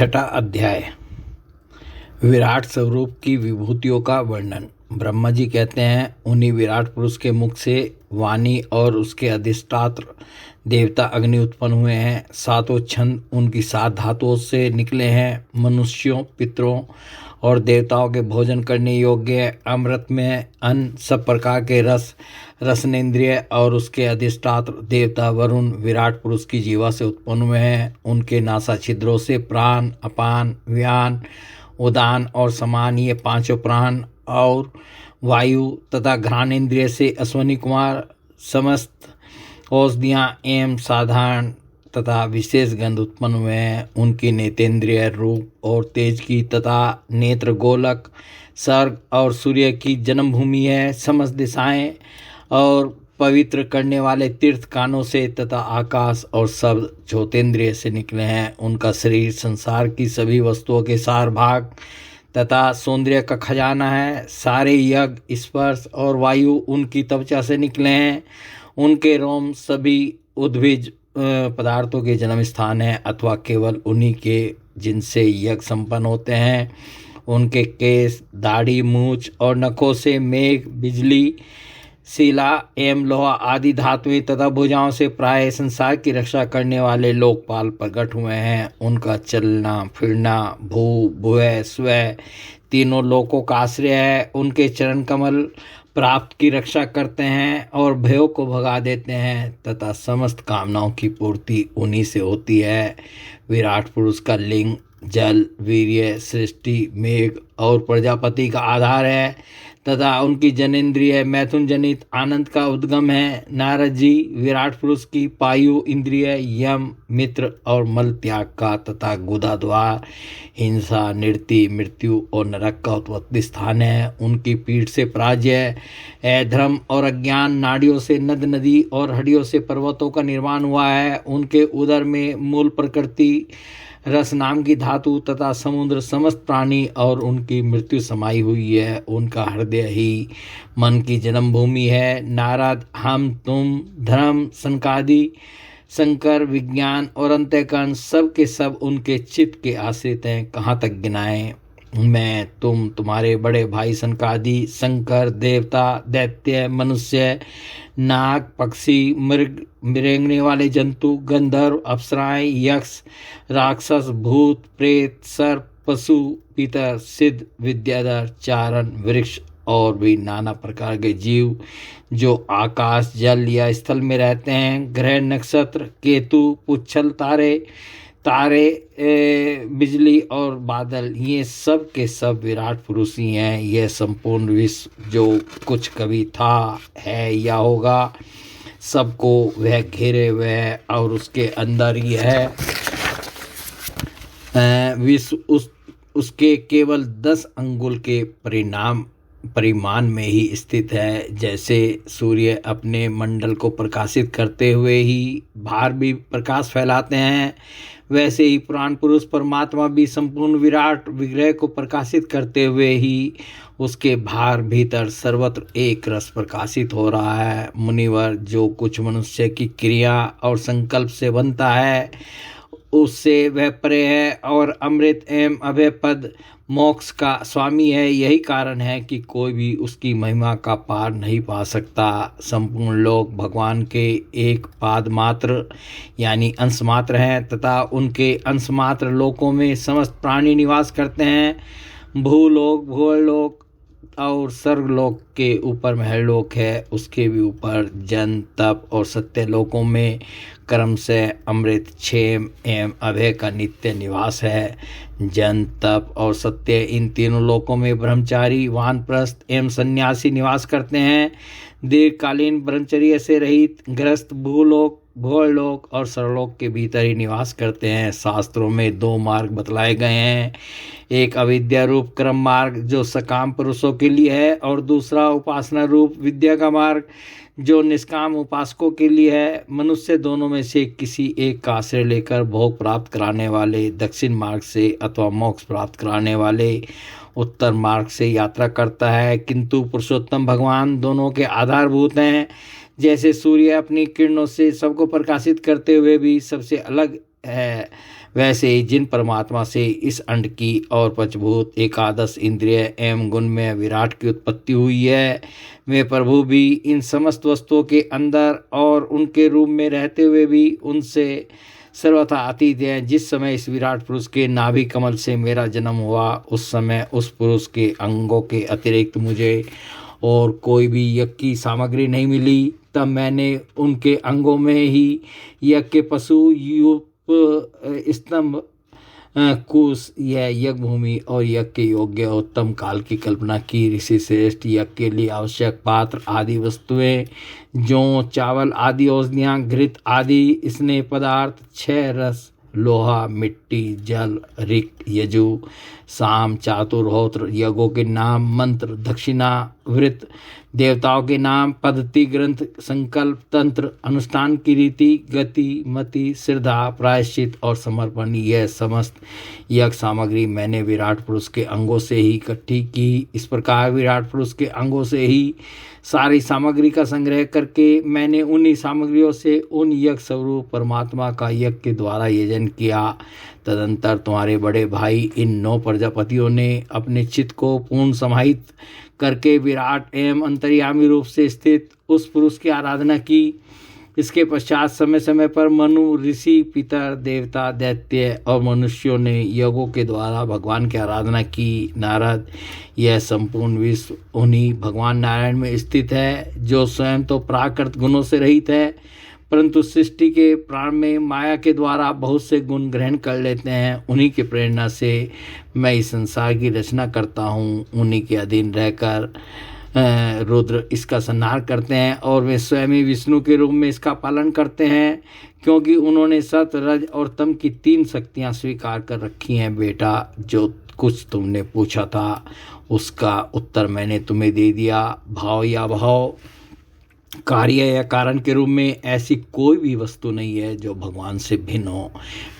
छठा अध्याय विराट स्वरूप की विभूतियों का वर्णन। ब्रह्मा जी कहते हैं, उन्हीं विराट पुरुष के मुख से वाणी और उसके अधिष्ठात्र देवता अग्नि उत्पन्न हुए हैं। सातों छंद उनकी सात धातुओं से निकले हैं। मनुष्यों, पितरों और देवताओं के भोजन करने योग्य अमृत में अन्न, सब प्रकार के रस, रसनेन्द्रिय और उसके अधिष्ठात्र देवता वरुण विराट पुरुष की जीवा से उत्पन्न हुए हैं। उनके नासा छिद्रों से प्राण, अपान, व्यान, उदान और समान, ये पांचों प्राण और वायु तथा घ्राणेन्द्रिय से अश्वनी कुमार समस्त औषधियाँ एवं साधारण तथा विशेष गंध उत्पन्न हुए हैं। उनकी नेतेंद्रिय रूप और तेज की तथा नेत्र गोलक, सर्ग और सूर्य की जन्मभूमि है। समस्त दिशाएं और पवित्र करने वाले तीर्थ कानों से तथा आकाश और शब्द ज्योतेंद्रिय से निकले हैं। उनका शरीर संसार की सभी वस्तुओं के सार भाग तथा सौंदर्य का खजाना है। सारे यज्ञ, स्पर्श और वायु उनकी त्वचा से निकले हैं। उनके रोम सभी उद्भिज पदार्थों के जन्म स्थान है अथवा केवल उन्हीं के जिनसे यज्ञ संपन्न होते हैं। उनके केस, दाढ़ी, मूछ और नखों से मेघ, बिजली, शिला एवं लोहा आदि धातुएं तथा भुजाओं से प्राय संसार की रक्षा करने वाले लोकपाल प्रकट हुए हैं। उनका चलना फिरना भू, भुवः, स्वः तीनों लोकों का आश्रय है। उनके चरण कमल प्राप्त की रक्षा करते हैं और भयों को भगा देते हैं तथा समस्त कामनाओं की पूर्ति उन्हीं से होती है। विराट पुरुष का लिंग जल, वीर्य, सृष्टि, मेघ और प्रजापति का आधार है तथा उनकी जनेन्द्रिय मैथुन जनित आनंद का उद्गम है। नारद जी विराट पुरुष की पायु इंद्रिय यम, मित्र और मल त्याग का तथा गुदा द्वार, हिंसा, नृत्य, मृत्यु और नरक का उत्पत्ति स्थान है। उनकी पीठ से पराजय, धर्म और अज्ञान, नाड़ियों से नद नदी और हड्डियों से पर्वतों का निर्माण हुआ है। उनके उदर में मूल प्रकृति, रस नाम की धातु तथा समुद्र, समस्त प्राणी और उनकी मृत्यु समाई हुई है। उनका हृदय ही मन की जन्मभूमि है। नारद, हम, तुम, धर्म, सनकादि, शंकर, विज्ञान और अंतःकरण सब के सब उनके चित्त के आश्रित हैं। कहाँ तक गिनाएं? मैं, तुम, तुम्हारे बड़े भाई सनकादि, शंकर, देवता, दैत्य, मनुष्य, नाग, पक्षी, मृग, रेंगने वाले जंतु, गंधर्व, अप्सराएं, यक्ष, राक्षस, भूत, प्रेत, सर्प, पशु, पितर, सिद्ध, विद्याधर, चारण, वृक्ष और भी नाना प्रकार के जीव जो आकाश, जल या स्थल में रहते हैं। ग्रह, नक्षत्र, केतु, पुच्छल, तारे, बिजली और बादल, ये सब के सब विराट पुरुष ही हैं। यह संपूर्ण विश्व जो कुछ कभी था, है या होगा, सबको वह घेरे हुए है और उसके अंदर ही है। विश्व उसके केवल 10 अंगुल के परिमाण में ही स्थित है। जैसे सूर्य अपने मंडल को प्रकाशित करते हुए ही बाहर भी प्रकाश फैलाते हैं, वैसे ही पुराण पुरुष परमात्मा भी संपूर्ण विराट विग्रह को प्रकाशित करते हुए ही उसके बाहर भीतर सर्वत्र एक रस प्रकाशित हो रहा है। मुनिवर, जो कुछ मनुष्य की क्रिया और संकल्प से बनता है उससे वह परे है और अमृत एवं अभय पद मोक्ष का स्वामी है। यही कारण है कि कोई भी उसकी महिमा का पार नहीं पा सकता। संपूर्ण लोक भगवान के एक पाद मात्र यानी अंश मात्र हैं तथा उनके अंश मात्र लोकों में समस्त प्राणी निवास करते हैं। भूलोक, भूलोक और स्वर्गलोक के ऊपर महलोक है, उसके भी ऊपर जन, तप और सत्य लोकों में कर्म से अमृत, क्षेम एवं अभय का नित्य निवास है। जन, तप और सत्य इन तीनों लोकों में ब्रह्मचारी, वानप्रस्थ एवं सन्यासी निवास करते हैं। दीर्घकालीन ब्रह्मचर्य से रहित गृहस्थ भूलोक, भूलोक और सर्वलोक के भीतर ही निवास करते हैं। शास्त्रों में 2 मार्ग बतलाए गए हैं, एक अविद्या रूप क्रम मार्ग जो सकाम पुरुषों के लिए है और दूसरा उपासना रूप विद्या का मार्ग जो निष्काम उपासकों के लिए है। मनुष्य दोनों में से किसी एक का आश्रय लेकर भोग प्राप्त कराने वाले दक्षिण मार्ग से अथवा मोक्ष प्राप्त कराने वाले उत्तर मार्ग से यात्रा करता है, किंतु पुरुषोत्तम भगवान दोनों के आधारभूत हैं। जैसे सूर्य अपनी किरणों से सबको प्रकाशित करते हुए भी सबसे अलग है, वैसे ही जिन परमात्मा से इस अंड की और पंचभूत एकादश इंद्रिय एवं गुण में विराट की उत्पत्ति हुई है, वे प्रभु भी इन समस्त वस्तुओं के अंदर और उनके रूप में रहते हुए भी उनसे सर्वथा अतीत हैं। जिस समय इस विराट पुरुष के नाभि कमल से मेरा जन्म हुआ, उस समय उस पुरुष के अंगों के अतिरिक्त मुझे और कोई भी यज्ञ की सामग्री नहीं मिली। तब मैंने उनके अंगों में ही यज्ञ के पशु यूप स्तंभ कुश यह यज्ञ भूमि और यज्ञ के योग्य उत्तम काल की कल्पना की। ऋषि श्रेष्ठ यज्ञ के लिए आवश्यक पात्र आदि वस्तुएं जौ चावल आदि औषधियाँ घृत आदि स्नेह पदार्थ 6 रस लोहा मिट्टी जल ऋक यजु साम चातुर्होत्र यज्ञों के नाम मंत्र दक्षिणा वृत देवताओं के नाम पद्धति ग्रंथ संकल्प तंत्र अनुष्ठान की रीति गति मति श्रद्धा प्रायश्चित और समर्पण, यह समस्त यज्ञ सामग्री मैंने विराट पुरुष के अंगों से ही इकट्ठी की। इस प्रकार विराट पुरुष के अंगों से ही सारी सामग्री का संग्रह करके मैंने उन्हीं सामग्रियों से उन यज्ञ स्वरूप परमात्मा का यज्ञ के द्वारा यजन किया। तदंतर तुम्हारे बड़े भाई इन 9 प्रजापतियों ने अपने चित्त को पूर्ण समाहित करके विराट एवं अंतर्यामी रूप से स्थित उस पुरुष की आराधना की। इसके पश्चात समय समय पर मनु ऋषि पितर देवता दैत्य और मनुष्यों ने यज्ञों के द्वारा भगवान की आराधना की। नारद, यह संपूर्ण विश्व उन्हीं भगवान नारायण में स्थित है, जो स्वयं तो प्राकृत गुणों से रहित है, परंतु सृष्टि के प्राण में माया के द्वारा बहुत से गुण ग्रहण कर लेते हैं। उन्हीं की प्रेरणा से मैं इस संसार की रचना करता हूँ। उन्हीं के अधीन रहकर रुद्र इसका संहार करते हैं और वे स्वयं ही विष्णु के रूप में इसका पालन करते हैं, क्योंकि उन्होंने सत रज और तम की 3 शक्तियाँ स्वीकार कर रखी हैं। बेटा, जो कुछ तुमने पूछा था उसका उत्तर मैंने तुम्हें दे दिया। भाव या भाव कार्य या कारण के रूप में ऐसी कोई भी वस्तु नहीं है जो भगवान से भिन्न हो।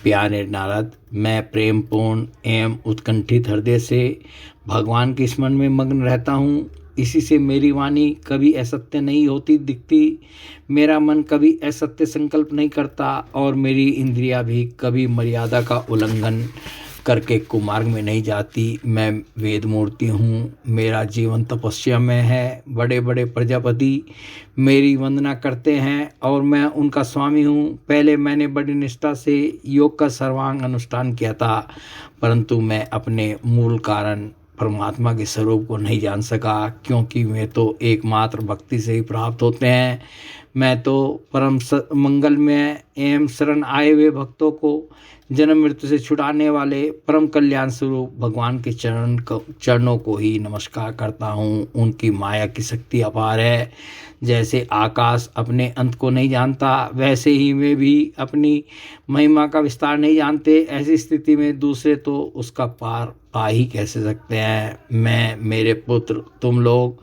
प्यारे नारद, मैं प्रेम पूर्ण एवं उत्कंठित हृदय से भगवान के स्मरण में मग्न रहता हूँ। इसी से मेरी वाणी कभी असत्य नहीं होती दिखती, मेरा मन कभी असत्य संकल्प नहीं करता और मेरी इंद्रियां भी कभी मर्यादा का उल्लंघन करके कुमार्ग में नहीं जाती। मैं वेद मूर्ति हूँ, मेरा जीवन तपस्या में है। बड़े बड़े प्रजापति मेरी वंदना करते हैं और मैं उनका स्वामी हूँ। पहले मैंने बड़ी निष्ठा से योग का सर्वांग अनुष्ठान किया था, परंतु मैं अपने मूल कारण परमात्मा के स्वरूप को नहीं जान सका, क्योंकि वे तो एकमात्र भक्ति से ही प्राप्त होते हैं। मैं तो परम मंगल में एवं शरण आए हुए भक्तों को जन्म मृत्यु से छुड़ाने वाले परम कल्याण स्वरूप भगवान के चरणों को ही नमस्कार करता हूँ। उनकी माया की शक्ति अपार है। जैसे आकाश अपने अंत को नहीं जानता, वैसे ही वे भी अपनी महिमा का विस्तार नहीं जानते। ऐसी स्थिति में दूसरे तो उसका पार पा ही कैसे सकते हैं। मैं, मेरे पुत्र, तुम लोग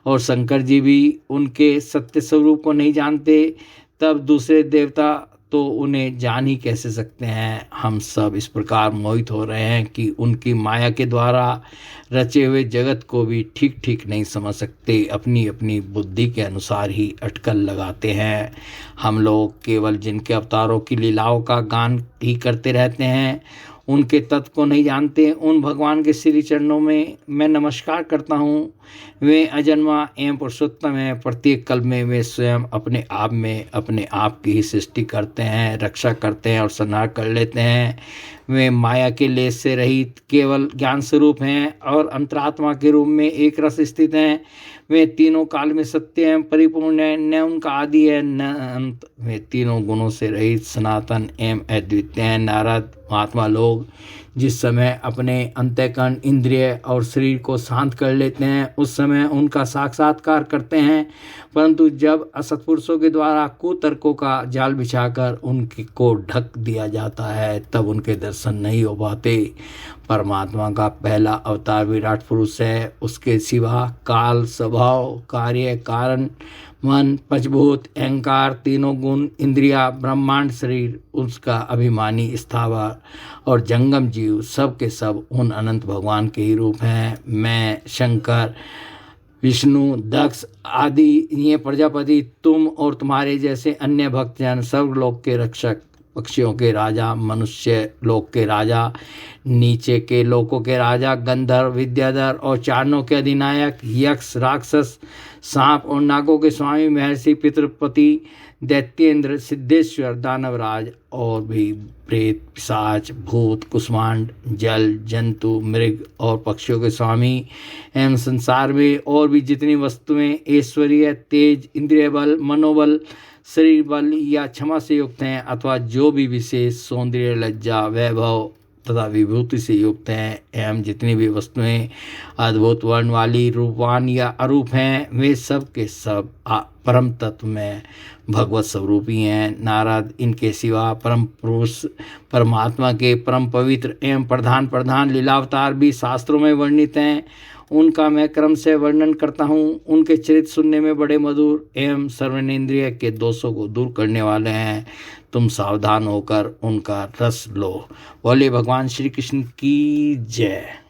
और शंकर जी भी उनके सत्य स्वरूप को नहीं जानते, तब दूसरे देवता तो उन्हें जान ही कैसे सकते हैं। हम सब इस प्रकार मोहित हो रहे हैं कि उनकी माया के द्वारा रचे हुए जगत को भी ठीक ठीक नहीं समझ सकते। अपनी अपनी बुद्धि के अनुसार ही अटकल लगाते हैं। हम लोग केवल जिनके अवतारों की लीलाओं का गान ही करते रहते हैं, उनके तत्व को नहीं जानते। उन भगवान के श्री चरणों में मैं नमस्कार करता हूँ। वे अजन्मा एवं पुरुषोत्तम हैं। प्रत्येक कल्प में वे स्वयं अपने आप में अपने आप की ही सृष्टि करते हैं, रक्षा करते हैं और संहार कर लेते हैं। वे माया के लेस से रहित केवल ज्ञान स्वरूप हैं और अंतरात्मा के रूप में एक रस स्थित हैं। वे तीनों काल में सत्य एवं परिपूर्ण है, न उनका आदि है न अंत। वे तीनों गुणों से रहित सनातन एवं अद्वितीय हैं। नारद, महात्मा लोग जिस समय अपने अंतःकरण इंद्रिय और शरीर को शांत कर लेते हैं, उस समय उनका साक्षात्कार करते हैं, परंतु जब असत्पुरुषों के द्वारा कुतर्कों का जाल बिछाकर उनको ढक दिया जाता है, तब उनके दर्शन नहीं हो पाते। परमात्मा का पहला अवतार विराट पुरुष है। उसके सिवा काल, स्वभाव, कार्य, कारण, मन, पंचभूत, अहंकार, तीनों गुण, इंद्रिया, ब्रह्मांड, शरीर, उसका अभिमानी स्थावर और जंगम जीव सब के सब उन अनंत भगवान के ही रूप हैं। मैं, शंकर, विष्णु, दक्ष आदि ये प्रजापति, तुम और तुम्हारे जैसे अन्य भक्तजन, सर्वलोक के रक्षक पक्षियों के राजा, मनुष्य लोक के राजा, नीचे के लोकों के राजा, गंधर्व, विद्याधर और चारणों के अधिनायक, यक्ष, राक्षस, सांप और नागों के स्वामी, महर्षि, पितृपति, दैत्येंद्र, सिद्धेश्वर, दानवराज और भी प्रेत, पिशाच, भूत, कुष्मांड, जल, जंतु, मृग और पक्षियों के स्वामी एवं संसार में और भी जितनी वस्तुएं ऐश्वर्य, तेज, इंद्रिय बल, मनोबल, शरीर बल या क्षमा से युक्त हैं अथवा जो भी विशेष सौंदर्य, लज्जा, वैभव तथा विभूति से युक्त हैं एवं जितनी भी वस्तुएं अद्भुत वर्ण वाली, रूपवान या अरूप हैं, वे सब के सब परम तत्व में भगवत स्वरूपी हैं। नारद इनके सिवा परम पुरुष परमात्मा के परम पवित्र एवं प्रधान लीलावतार भी शास्त्रों में वर्णित हैं। उनका मैं क्रम से वर्णन करता हूँ। उनके चरित्र सुनने में बड़े मधुर एवं सर्वनेन्द्रिय के दोषों को दूर करने वाले हैं। तुम सावधान होकर उनका रस लो। बोले भगवान श्री कृष्ण की जय।